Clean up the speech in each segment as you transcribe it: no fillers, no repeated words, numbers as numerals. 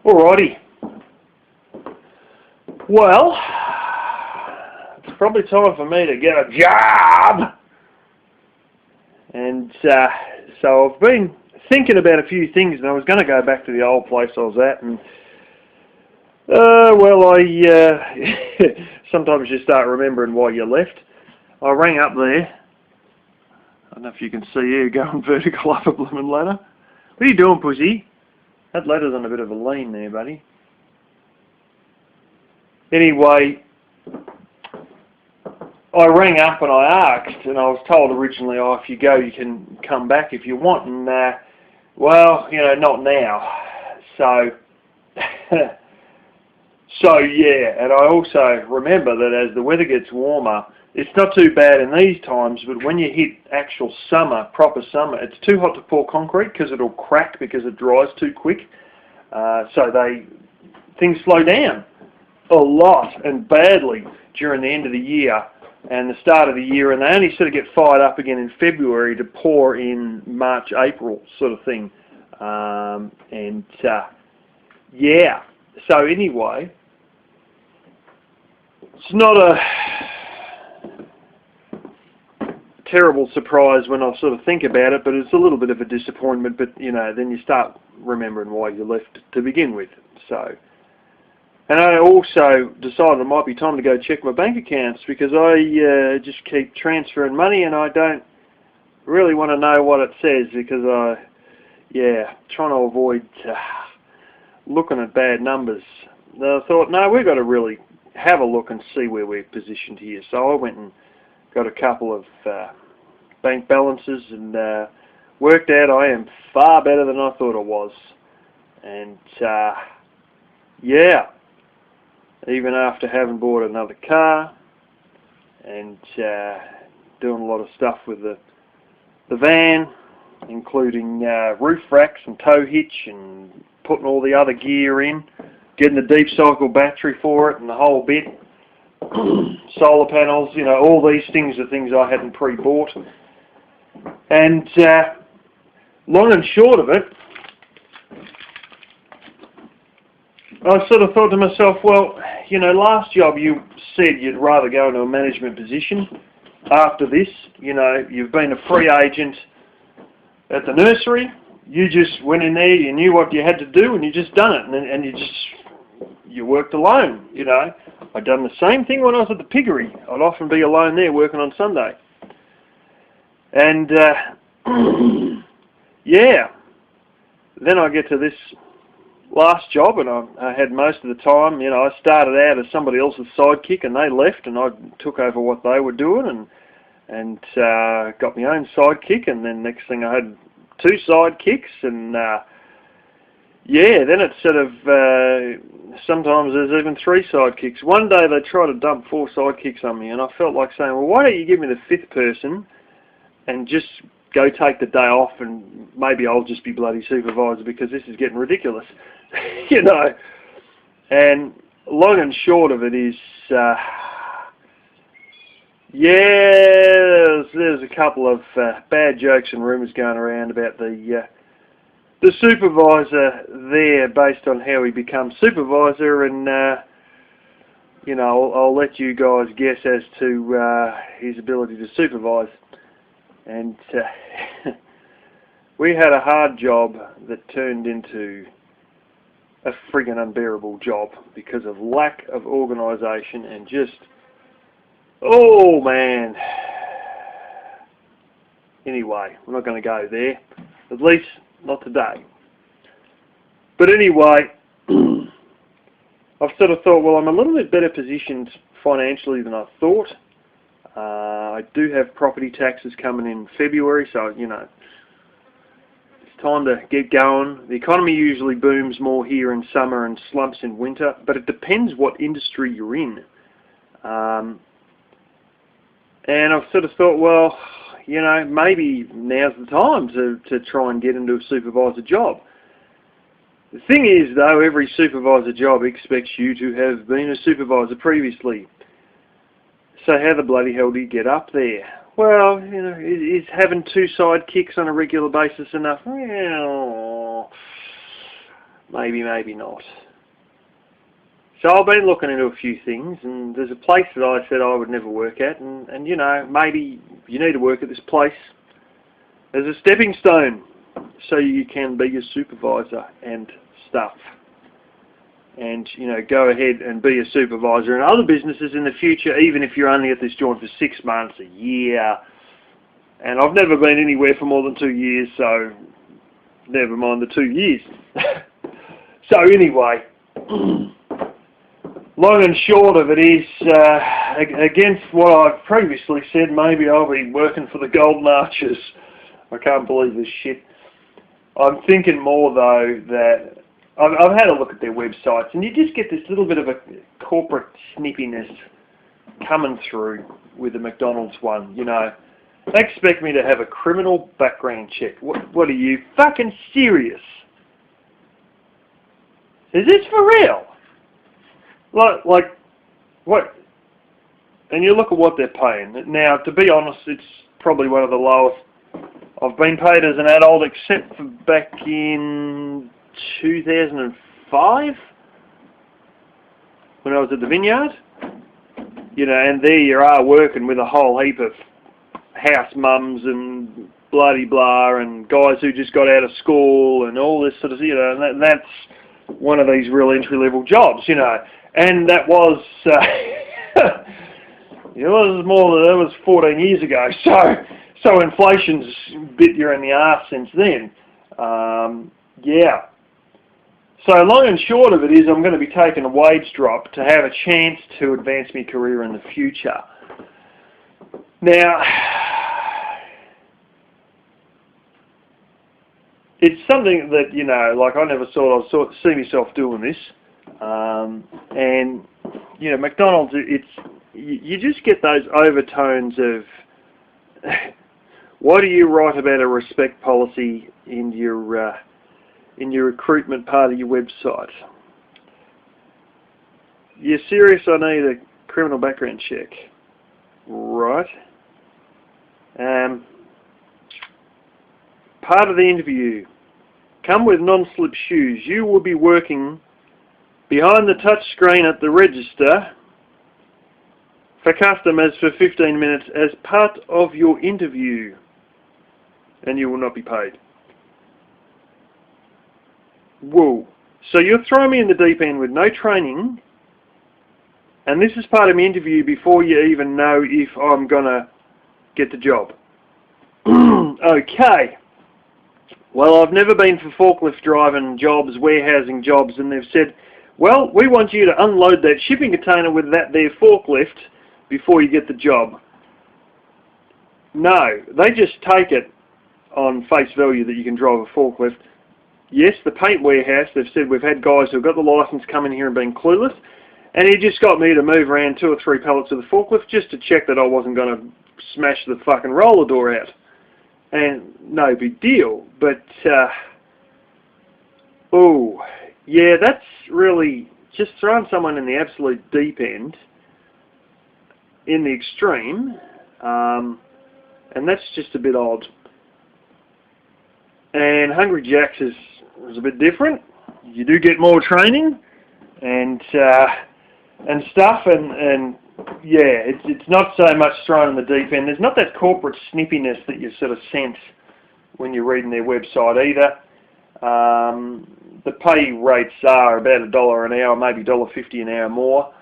Alrighty. Well, it's probably time for me to get a job. And so I've been thinking about a few things, and I was going to go back to the old place I was at, and sometimes you start remembering why you left. I rang up there. I don't know if you can see you going vertical up a blooming ladder. What are you doing, pussy? That ladder's on a bit of a lean there, buddy. Anyway, I rang up and I asked, and I was told originally, if you go, you can come back if you want. And, well, not now. So, yeah. And I also remember that as the weather gets warmer, it's not too bad in these times, but when you hit actual summer, proper summer, it's too hot to pour concrete because it'll crack because it dries too quick. So things slow down a lot and badly during the end of the year and the start of the year, and they only sort of get fired up again in February to pour in March, April sort of thing. Yeah. So anyway, it's not a terrible surprise when I sort of think about it, but it's a little bit of a disappointment. But then you start remembering why you left to begin with. So, and I also decided it might be time to go check my bank accounts, because I just keep transferring money and I don't really want to know what it says, because trying to avoid looking at bad numbers. And I thought, no, we've got to really have a look and see where we're positioned here. So I went and got a couple of bank balances and worked out I am far better than I thought I was. And even after having bought another car and doing a lot of stuff with the van, including roof racks and tow hitch and putting all the other gear in, getting the deep cycle battery for it and the whole bit, solar panels, all these things are things I hadn't pre-bought. And long and short of it, I sort of thought to myself, well, last job you said you'd rather go into a management position. After this, you've been a free agent at the nursery. You just went in there, you knew what you had to do, and you just done it, and you worked alone. I'd done the same thing when I was at the piggery. I'd often be alone there working on Sunday. And then I get to this last job, and I had most of the time, I started out as somebody else's sidekick, and they left, and I took over what they were doing, and got my own sidekick, and then next thing I had 2 sidekicks, and then it's sort of sometimes there's even 3 sidekicks. One day they tried to dump 4 sidekicks on me, and I felt like saying, well, why don't you give me the 5th person and just go take the day off, and maybe I'll just be bloody supervisor, because this is getting ridiculous. And long and short of it is, there's a couple of bad jokes and rumours going around about the supervisor there, based on how he becomes supervisor, and I'll let you guys guess as to his ability to supervise. And we had a hard job that turned into a friggin' unbearable job because of lack of organisation and just, oh man. Anyway, we're not going to go there, at least not today. But anyway, I've sort of thought, well, I'm a little bit better positioned financially than I thought. I do have property taxes coming in February, so it's time to get going. The economy usually booms more here in summer and slumps in winter, but it depends what industry you're in. And I've sort of thought, well, maybe now's the time to try and get into a supervisor job. The thing is, though, every supervisor job expects you to have been a supervisor previously. So how the bloody hell do you get up there? Well, is having 2 sidekicks on a regular basis enough? Well, maybe, maybe not. So I've been looking into a few things, and there's a place that I said I would never work at, and you know, maybe you need to work at this place as a stepping stone so you can be a supervisor and stuff. And, you know, go ahead and be a supervisor in other businesses in the future, even if you're only at this joint for 6 months, a year. And I've never been anywhere for more than 2 years, so never mind the 2 years. So anyway, long and short of it is, against what I've previously said, maybe I'll be working for the Golden Arches. I can't believe this shit. I'm thinking more, though, that I've had a look at their websites, and you just get this little bit of a corporate snippiness coming through with the McDonald's one. You know, they expect me to have a criminal background check. What are you fucking serious? Is this for real? Like, what? And you look at what they're paying. Now, to be honest, it's probably one of the lowest I've been paid as an adult, except for back in 2005 when I was at the Vineyard. You know, and there you are working with a whole heap of house mums and bloody blah and guys who just got out of school and all this sort of, you know, and that's one of these real entry-level jobs, you know. And that was, it was 14 years ago, so inflation's bit you in the arse since then. Yeah. So long and short of it is I'm going to be taking a wage drop to have a chance to advance my career in the future. Now, it's something that, you know, like I never thought I'd see myself doing this. And, you know, McDonald's, you just get those overtones of, why do you write about a respect policy in your recruitment part of your website? You're serious I need a criminal background check? Right. Part of the interview. Come with non-slip shoes. You will be working behind the touch screen at the register for customers for 15 minutes as part of your interview, and you will not be paid. Whoa. So you're throwing me in the deep end with no training, and this is part of my interview before you even know if I'm going to get the job. Okay. Well, I've never been for forklift driving jobs, warehousing jobs, and they've said, well, we want you to unload that shipping container with that there forklift before you get the job. No, they just take it on face value that you can drive a forklift. Yes, the paint warehouse, they've said we've had guys who've got the licence come in here and been clueless, and he just got me to move around 2 or 3 pallets of the forklift just to check that I wasn't going to smash the fucking roller door out. And no big deal, but, oh, yeah, that's really just throwing someone in the absolute deep end, in the extreme, and that's just a bit odd. And Hungry Jack's is a bit different. You do get more training and stuff, and yeah, it's not so much thrown in the deep end. There's not that corporate snippiness that you sort of sense when you're reading their website either. The pay rates are about $1 an hour, maybe $1.50 an hour more.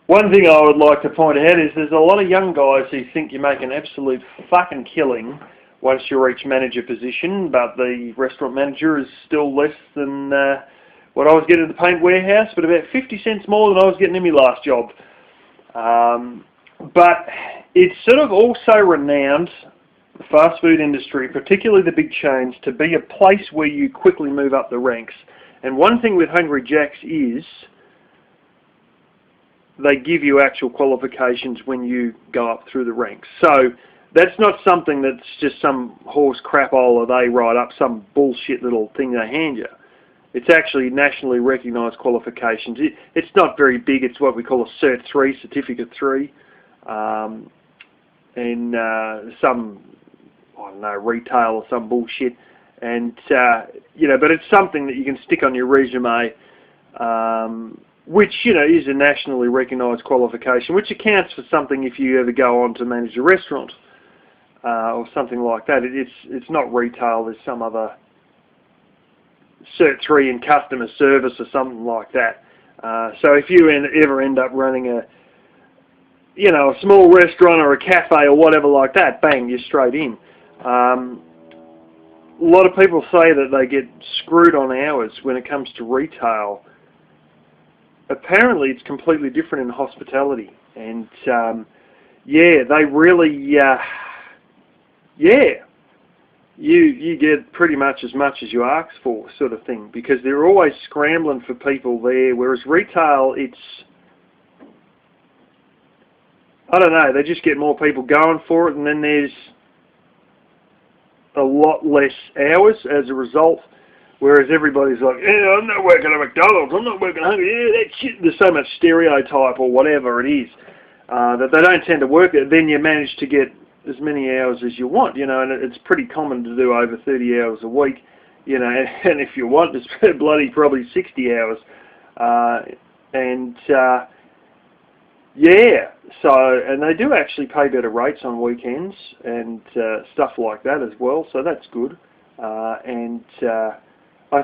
One thing I would like to point out is there's a lot of young guys who think you make an absolute fucking killing once you reach manager position, but the restaurant manager is still less than what I was getting at the paint warehouse, but about 50 cents more than I was getting in my last job. But it's sort of also renowned, the fast food industry, particularly the big chains, to be a place where you quickly move up the ranks. And one thing with Hungry Jack's is they give you actual qualifications when you go up through the ranks. So that's not something that's just some horse crapola they write up, some bullshit little thing they hand you. It's actually nationally recognised qualifications. It's not very big. It's what we call a Cert 3, Certificate 3. And some, I don't know, retail or some bullshit. And but it's something that you can stick on your resume, which is a nationally recognised qualification, which accounts for something if you ever go on to manage a restaurant or something like that. It's not retail. There's some other Cert 3 in customer service or something like that. So if you ever end up running a small restaurant or a cafe or whatever like that, bang, you're straight in. A lot of people say that they get screwed on hours when it comes to retail. Apparently it's completely different in hospitality. And they really, you get pretty much as you ask for, sort of thing, because they're always scrambling for people there, whereas retail, it's, I don't know, they just get more people going for it, and then there's a lot less hours as a result, whereas everybody's like, I'm not working at McDonald's, I'm not working at Hungry, that shit. There's so much stereotype or whatever it is that they don't tend to work it. Then you manage to get as many hours as you want, and it's pretty common to do over 30 hours a week, and if you want, it's probably 60 hours, and they do actually pay better rates on weekends and stuff like that as well, so that's good. I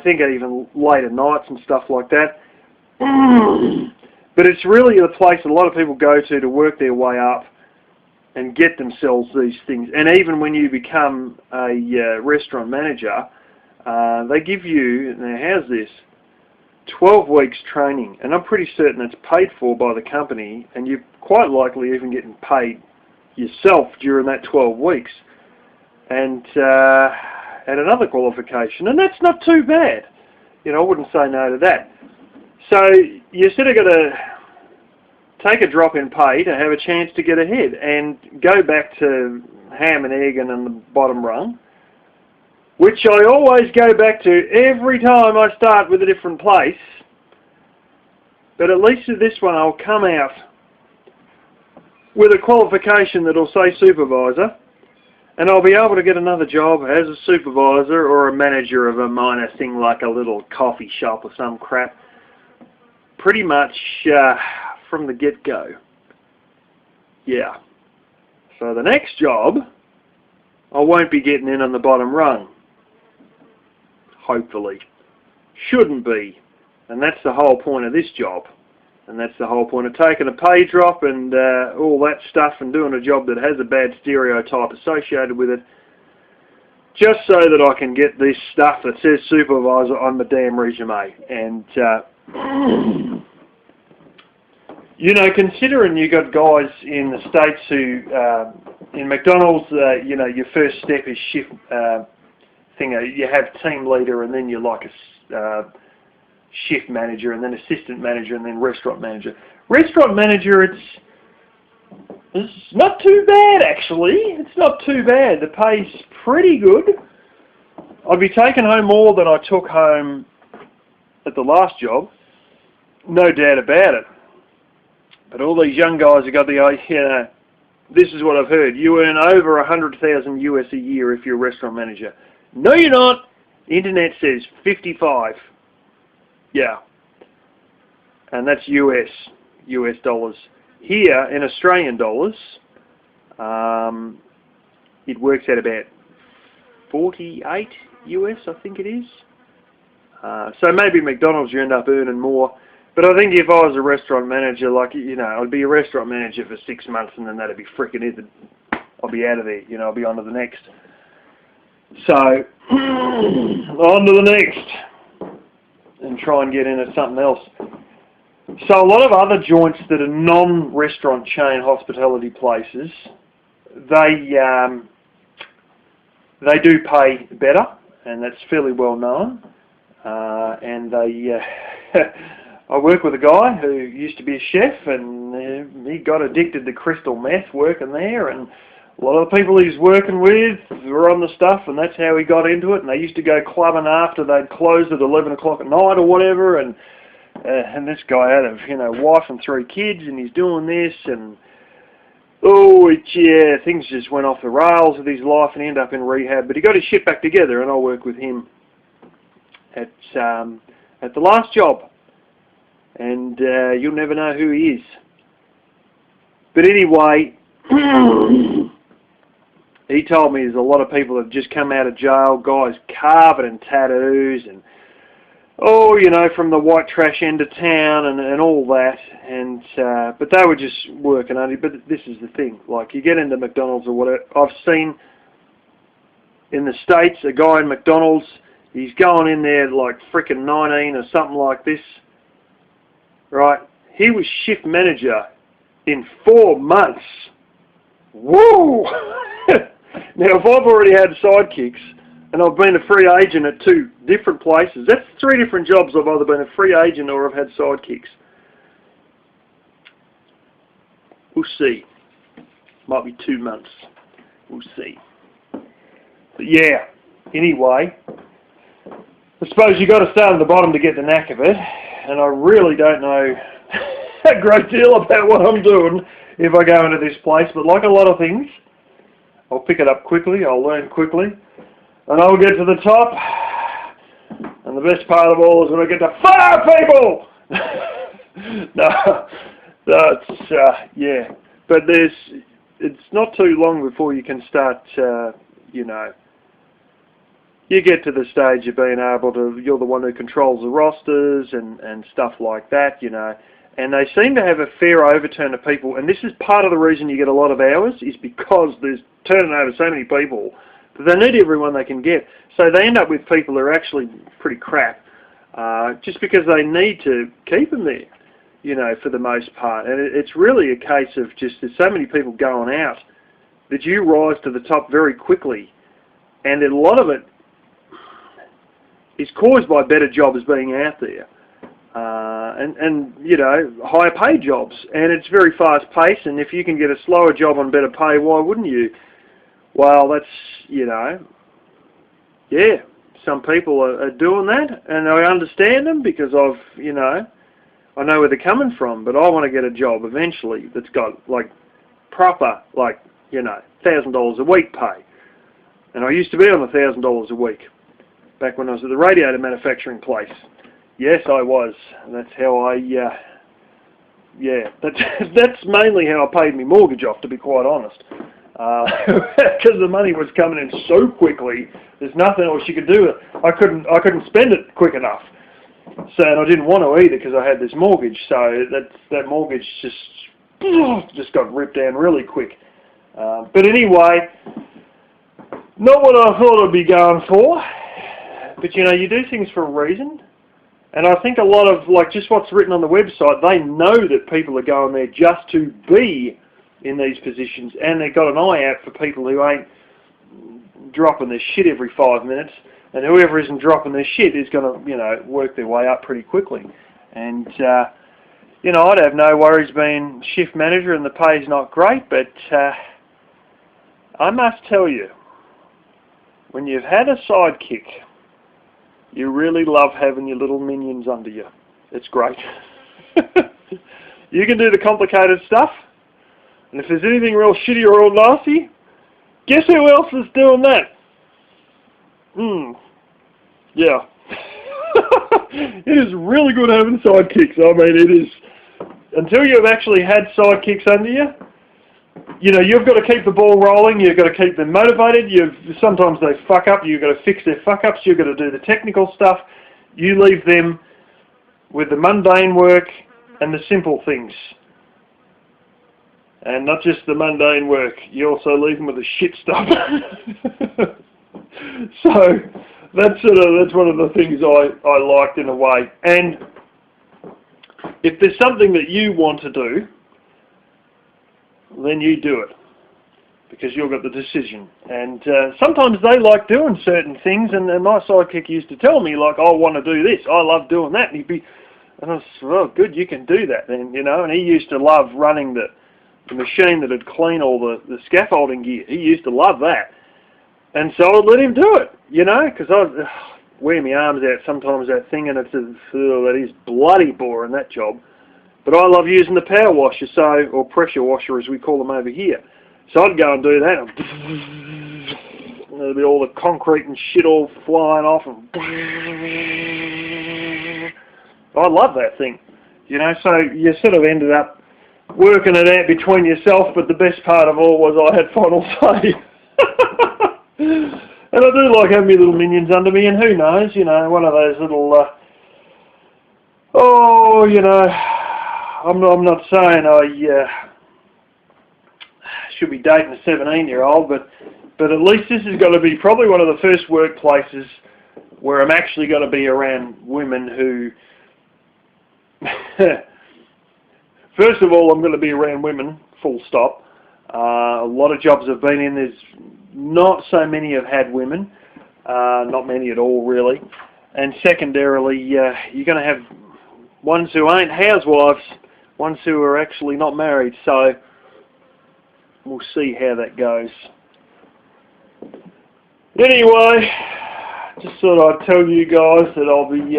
think even later nights and stuff like that. But it's really the place a lot of people go to work their way up and get themselves these things. And even when you become a restaurant manager, they give you, now how's this, 12 weeks training, and I'm pretty certain it's paid for by the company, and you're quite likely even getting paid yourself during that 12 weeks. And another qualification, and that's not too bad. I wouldn't say no to that. So you sort of got to take a drop in pay to have a chance to get ahead and go back to ham and egg and on the bottom rung, which I always go back to every time I start with a different place. But at least with this one I'll come out with a qualification that'll say supervisor, and I'll be able to get another job as a supervisor or a manager of a minor thing like a little coffee shop or some crap, pretty much from the get-go. Yeah. So the next job, I won't be getting in on the bottom rung. Hopefully. Shouldn't be. And that's the whole point of this job. And that's the whole point of taking a pay drop and all that stuff and doing a job that has a bad stereotype associated with it, just so that I can get this stuff that says supervisor on my damn resume. And, considering you got guys in the States who, in McDonald's, your first step is shift you have team leader, and then you're like a shift manager, and then assistant manager, and then restaurant manager. Restaurant manager, it's not too bad, actually. It's not too bad. The pay's pretty good. I'd be taking home more than I took home at the last job, no doubt about it. But all these young guys have got the idea, this is what I've heard, you earn over 100,000 US a year if you're a restaurant manager. No, you're not. The internet says 55. Yeah. And that's US dollars. Here, in Australian dollars, it works out about 48 US, I think it is. So maybe McDonald's you end up earning more. But I think if I was a restaurant manager, I'd be a restaurant manager for 6 months and then that'd be freaking it. I'll be out of there, I'll be on to the next. So, on to the next. And try and get into something else. So a lot of other joints that are non-restaurant chain hospitality places, they do pay better, and that's fairly well known. And they, I work with a guy who used to be a chef, and he got addicted to crystal meth working there, and a lot of the people he's working with were on the stuff, and that's how he got into it. And they used to go clubbing after they'd closed at 11 o'clock at night or whatever. And this guy had a wife and 3 kids, and he's doing this. And oh, yeah, things just went off the rails with his life and he ended up in rehab. But he got his shit back together, and I worked with him at the last job. And you'll never know who he is. But anyway, he told me there's a lot of people that have just come out of jail, guys carving and tattoos, and oh, you know, from the white trash end of town and all that. And but they were just working only. But this is the thing: like, you get into McDonald's or whatever. I've seen in the States a guy in McDonald's. He's going in there like freaking 19 or something like this. Right? He was shift manager in 4 months. Woo! Now, if I've already had sidekicks and I've been a free agent at 2 different places, that's 3 different jobs. I've either been a free agent or I've had sidekicks. We'll see. Might be 2 months. We'll see. But yeah, anyway, I suppose you've got to start at the bottom to get the knack of it. And I really don't know a great deal about what I'm doing if I go into this place. But like a lot of things, I'll pick it up quickly, I'll learn quickly, and I'll get to the top. And the best part of all is when I get to fire people! No, that's, yeah. But it's not too long before you can start, you know, you get to the stage of being able to, you're the one who controls the rosters and stuff like that, you know. And they seem to have a fair overturn of people, and this is part of the reason you get a lot of hours, is because there's turning over so many people that they need everyone they can get. So they end up with people who are actually pretty crap, just because they need to keep them there, you know, for the most part. And it's really a case of just there's so many people going out that you rise to the top very quickly. And a lot of it is caused by better jobs being out there. And you know, higher paid jobs, and it's very fast paced, and if you can get a slower job on better pay, why wouldn't you? Well, that's, you know, yeah, some people are doing that, and I understand them because you know, I know where they're coming from, but I want to get a job eventually that's got, like, proper, like, you know, $1,000 a week pay. And I used to be on $1,000 a week back when I was at the radiator manufacturing place. Yes, I was. That's how I, yeah, that's mainly how I paid my mortgage off, to be quite honest. Because the money was coming in so quickly, there's nothing else you could do. I couldn't spend it quick enough. So, and I didn't want to either because I had this mortgage. So that mortgage just got ripped down really quick. But anyway, not what I thought I'd be going for. But you know, you do things for a reason. And I think a lot of, like, just what's written on the website, they know that people are going there just to be in these positions, and they've got an eye out for people who ain't dropping their shit every 5 minutes, and whoever isn't dropping their shit is going to, you know, work their way up pretty quickly. And, you know, I'd have no worries being shift manager, and the pay's not great, but I must tell you, when you've had a sidekick, you really love having your little minions under you. It's great. You can do the complicated stuff, and if there's anything real shitty or real nasty, guess who else is doing that? Yeah. It is really good having sidekicks. I mean, it is, until you've actually had sidekicks under you, you know, you've got to keep the ball rolling, you've got to keep them motivated, sometimes they fuck up, you've got to fix their fuck-ups, you've got to do the technical stuff, you leave them with the mundane work and the simple things. And not just the mundane work, you also leave them with the shit stuff. So, that's one of the things I liked in a way. And if there's something that you want to do, then you do it, because you've got the decision. And sometimes they like doing certain things, and my sidekick used to tell me, like, I want to do this, I love doing that, and I was, well, good, you can do that then, you know. And he used to love running the machine that would clean all the scaffolding gear. He used to love that. And so I'd let him do it, you know, because I'd wear my arms out sometimes, that thing, and it's that is bloody boring, that job. But I love using the power washer, or pressure washer as we call them over here. So I'd go and do that. And there'd be all the concrete and shit all flying off. And I love that thing. You know, so you sort of ended up working it out between yourself, but the best part of all was I had final say. And I do like having my little minions under me, and who knows, you know, one of those little, you know, I'm not saying I should be dating a 17-year-old, but at least this has got to be probably one of the first workplaces where I'm actually going to be around women who, first of all, I'm going to be around women, full stop. A lot of jobs I've been in, there's not so many have had women, not many at all really. And secondarily, you're going to have ones who ain't housewives, ones who are actually not married, so we'll see how that goes. Anyway, just thought I'd tell you guys that I'll be,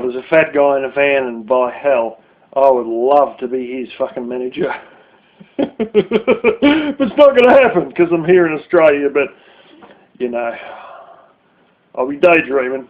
there's a fat guy in a van, and by hell, I would love to be his fucking manager. But it's not going to happen because I'm here in Australia, but, you know, I'll be daydreaming.